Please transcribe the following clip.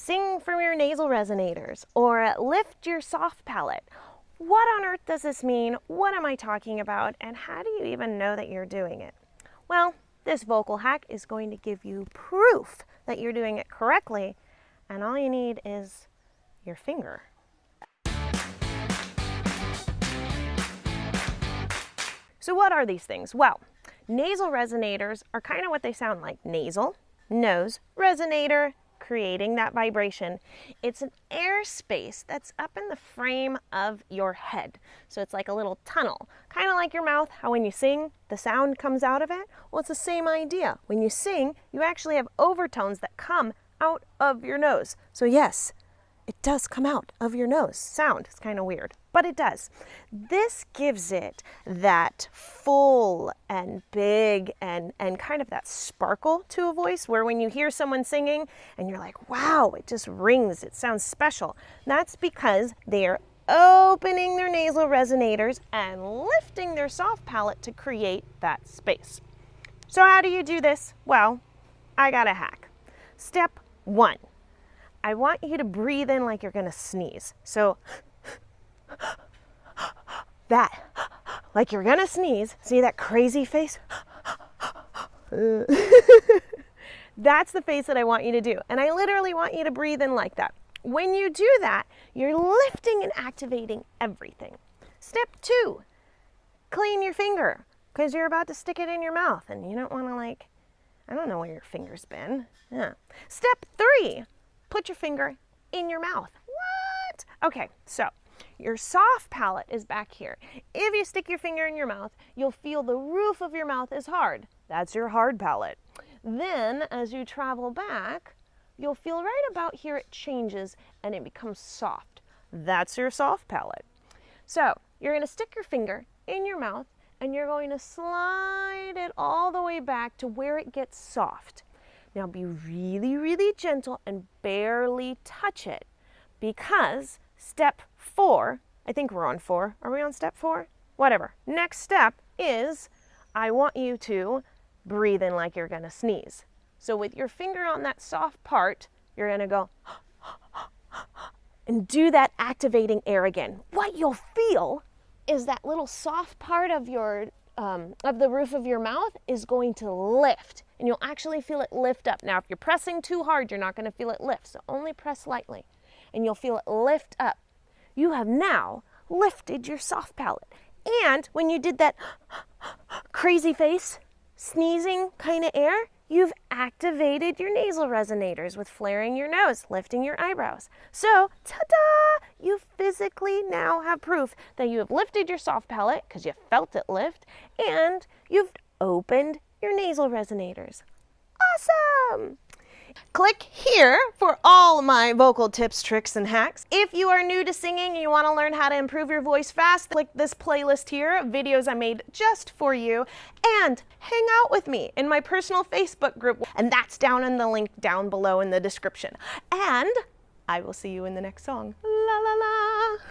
sing from your nasal resonators, or lift your soft palate. What on earth does this mean? What am I talking about? And how do you even know that you're doing it? Well, this vocal hack is going to give you proof that you're doing it correctly, and all you need is your finger. So what are these things? Well, nasal resonators are kind of what they sound like. Nasal, nose, resonator, creating that vibration. It's an air space that's up in the frame of your head. So it's like a little tunnel, kind of like your mouth, how when you sing, the sound comes out of it. Well, it's the same idea. When you sing, you actually have overtones that come out of your nose. So yes, it does come out of your nose. Sound, it's kind of weird, but it does. This gives it that full and big and kind of that sparkle to a voice where when you hear someone singing and you're like, wow, it just rings, it sounds special. That's because they're opening their nasal resonators and lifting their soft palate to create that space. So how do you do this? Well, I got a hack. Step 1. I want you to breathe in like you're gonna sneeze. So that, like you're gonna sneeze. See that crazy face? That's the face that I want you to do. And I literally want you to breathe in like that. When you do that, you're lifting and activating everything. Step 2, clean your finger, because you're about to stick it in your mouth and you don't wanna I don't know where your finger's been. Yeah. Step 3, put your finger in your mouth. What? Okay, so your soft palate is back here. If you stick your finger in your mouth, you'll feel the roof of your mouth is hard. That's your hard palate. Then, as you travel back, you'll feel right about here it changes and it becomes soft. That's your soft palate. So, you're going to stick your finger in your mouth and you're going to slide it all the way back to where it gets soft. Now be really, really gentle and barely touch it, because step 4, I think we're on 4. Are we on step 4? Whatever. Next step is I want you to breathe in like you're going to sneeze. So with your finger on that soft part, you're going to go and do that activating air again. What you'll feel is that little soft part of your of the roof of your mouth is going to lift, and you'll actually feel it lift up. Now, if you're pressing too hard, you're not going to feel it lift, so only press lightly, and you'll feel it lift up. You have now lifted your soft palate. And when you did that crazy face, sneezing kind of air, you've activated your nasal resonators with flaring your nose, lifting your eyebrows. So, ta-da! You physically now have proof that you have lifted your soft palate because you felt it lift, and you've opened your nasal resonators. Awesome! Click here for all my vocal tips, tricks, and hacks. If you are new to singing and you want to learn how to improve your voice fast, click this playlist here of videos I made just for you, and hang out with me in my personal Facebook group, and that's down in the link down below in the description. And I will see you in the next song. La la la!